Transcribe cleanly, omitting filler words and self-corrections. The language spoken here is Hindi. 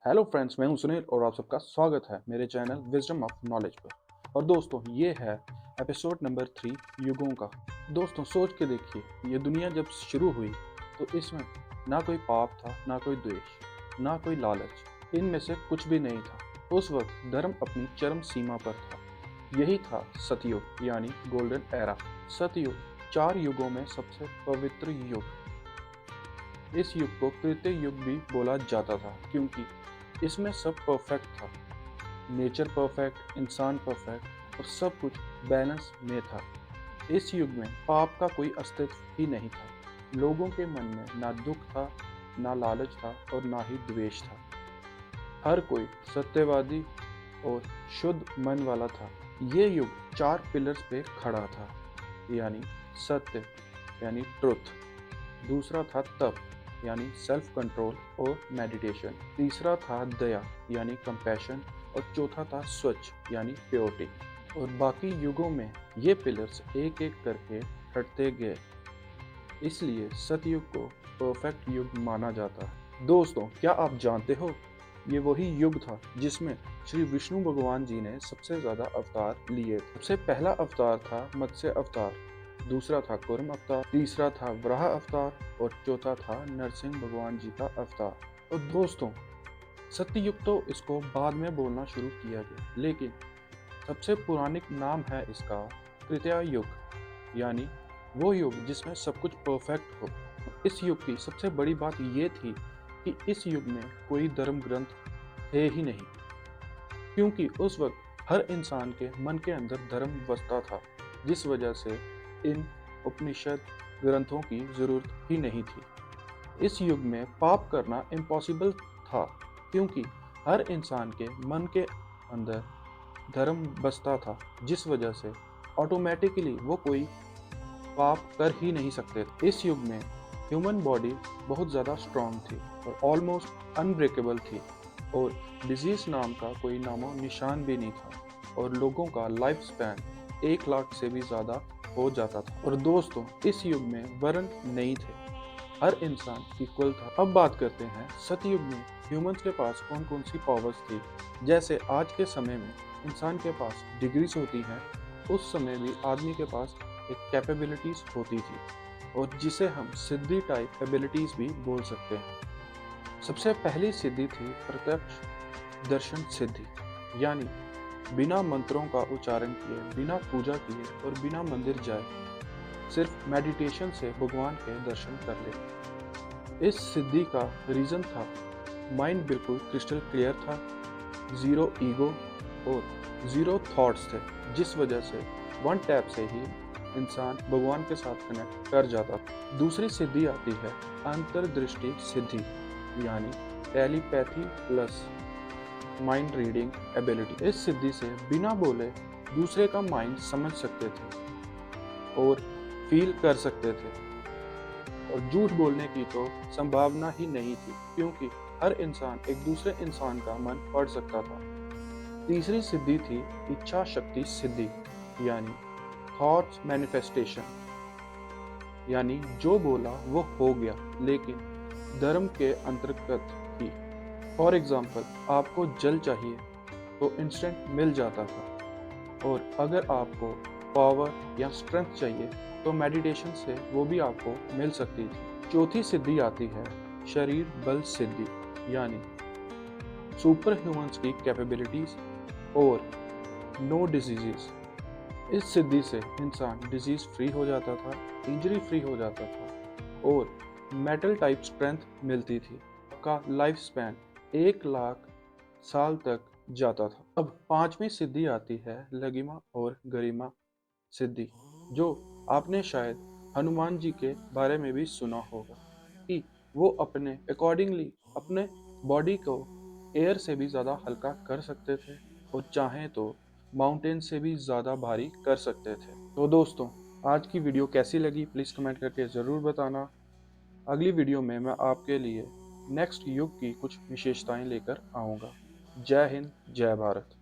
हेलो फ्रेंड्स, मैं हूं सुनील और आप सबका स्वागत है मेरे चैनल विजडम ऑफ नॉलेज पर। और दोस्तों, ये है एपिसोड नंबर 3 युगों का। दोस्तों, सोच के देखिए, ये दुनिया जब शुरू हुई तो इसमें ना कोई पाप था, ना कोई द्वेष, ना कोई लालच, इनमें से कुछ भी नहीं था। उस वक्त धर्म अपनी चरम सीमा पर था। यही था सतयुग यानी गोल्डन एरा। सतयुग 4 युगों में सबसे पवित्र युग। इस युग को कृत्य युग भी बोला जाता था क्योंकि इसमें सब परफेक्ट था। नेचर परफेक्ट, इंसान परफेक्ट और सब कुछ बैलेंस में था। इस युग में पाप का कोई अस्तित्व ही नहीं था। लोगों के मन में ना दुख था, ना लालच था और ना ही द्वेष था। हर कोई सत्यवादी और शुद्ध मन वाला था। ये युग 4 पिलर्स पे खड़ा था, यानी सत्य यानी ट्रुथ। दूसरा था तप यानी सेल्फ कंट्रोल और मेडिटेशन। तीसरा था दया यानी कंपैशन और चौथा था स्वच्छ यानी प्योरिटी। और बाकी युगों में ये पिलर्स एक एक करके हटते गए। इसलिए सतयुग को परफेक्ट युग माना जाता है। दोस्तों, क्या आप जानते हो, ये वही युग था जिसमें श्री विष्णु भगवान जी ने सबसे ज्यादा अवतार लिए। सबसे पहला अवतार था मत्स्य अवतार, दूसरा था कूर्म अवतार, तीसरा था वराह अवतार और चौथा था नरसिंह भगवान जी का अवतार। और दोस्तों, सत्ययुग तो इसको बाद में बोलना शुरू किया गया, लेकिन सबसे पौराणिक नाम है इसका त्रेता युग, यानी वो युग जिसमें सब कुछ परफेक्ट हो। इस युग की सबसे बड़ी बात ये थी कि इस युग में कोई धर्म ग्रंथ थे ही नहीं, क्योंकि उस वक्त हर इंसान के मन के अंदर धर्म बसता था, जिस वजह से इन उपनिषद ग्रंथों की जरूरत ही नहीं थी। इस युग में पाप करना इम्पॉसिबल था, क्योंकि हर इंसान के मन के अंदर धर्म बसता था, जिस वजह से ऑटोमेटिकली वो कोई पाप कर ही नहीं सकते थे। इस युग में ह्यूमन बॉडी बहुत ज़्यादा स्ट्रांग थी और ऑलमोस्ट अनब्रेकेबल थी, और डिजीज नाम का कोई नामो निशान भी नहीं था, और लोगों का लाइफ स्पैन 1 लाख से भी ज़्यादा हो जाता था। और दोस्तों, इस युग में वर्ण नहीं थे, हर इंसान इक्वल था। अब बात करते हैं सतयुग में ह्यूमंस के पास कौन कौन सी पावर्स थी। जैसे आज के समय में इंसान के पास डिग्रीज होती हैं, उस समय भी आदमी के पास एक कैपेबिलिटीज होती थी, और जिसे हम सिद्धि टाइप एबिलिटीज भी बोल सकते हैं। सबसे पहली सिद्धि थी प्रत्यक्ष दर्शन सिद्धि, यानी बिना मंत्रों का उच्चारण किए, बिना पूजा किए और बिना मंदिर जाए सिर्फ मेडिटेशन से भगवान के दर्शन कर ले। इस सिद्धि का रीजन था माइंड बिल्कुल क्रिस्टल क्लियर था, जीरो ईगो और जीरो थॉट्स थे, जिस वजह से वन टैप से ही इंसान भगवान के साथ कनेक्ट कर जाता था। दूसरी सिद्धि आती है अंतर्दृष्टि सिद्धि, यानी telepathy plus mind reading ability. इस सिद्धि से बिना बोले दूसरे का माइंड समझ सकते थे और फील कर सकते थे, और झूठ बोलने की तो संभावना ही नहीं थी, क्योंकि हर इंसान एक दूसरे इंसान का मन पढ़ सकता था। तीसरी सिद्धि थी इच्छा शक्ति सिद्धि, यानी थॉट्स मैनिफेस्टेशन, यानी जो बोला वो हो गया, लेकिन धर्म के अंतर्गत ही। फॉर एग्जाम्पल, आपको जल चाहिए तो इंस्टेंट मिल जाता था, और अगर आपको पावर या स्ट्रेंथ चाहिए तो मेडिटेशन से वो भी आपको मिल सकती थी। चौथी सिद्धि आती है शरीर बल सिद्धि, यानी सुपर ह्यूमंस की कैपेबिलिटीज और नो डिजीजेस। इस सिद्धि से इंसान डिजीज फ्री हो जाता था, इंजरी फ्री हो जाता था और मेटल टाइप स्ट्रेंथ मिलती थी। का लाइफ स्पैन 1 लाख साल तक जाता था। अब पांचवी सिद्धि आती है लगिमा और गरिमा सिद्धि, जो आपने शायद हनुमान जी के बारे में भी सुना होगा कि वो अपने अकॉर्डिंगली अपने बॉडी को एयर से भी ज़्यादा हल्का कर सकते थे, और चाहें तो माउंटेन से भी ज़्यादा भारी कर सकते थे। तो दोस्तों, आज की वीडियो कैसी लगी प्लीज़ कमेंट करके ज़रूर बताना। अगली वीडियो में मैं आपके लिए नेक्स्ट युग की कुछ विशेषताएं लेकर आऊँगा। जय हिंद, जय भारत।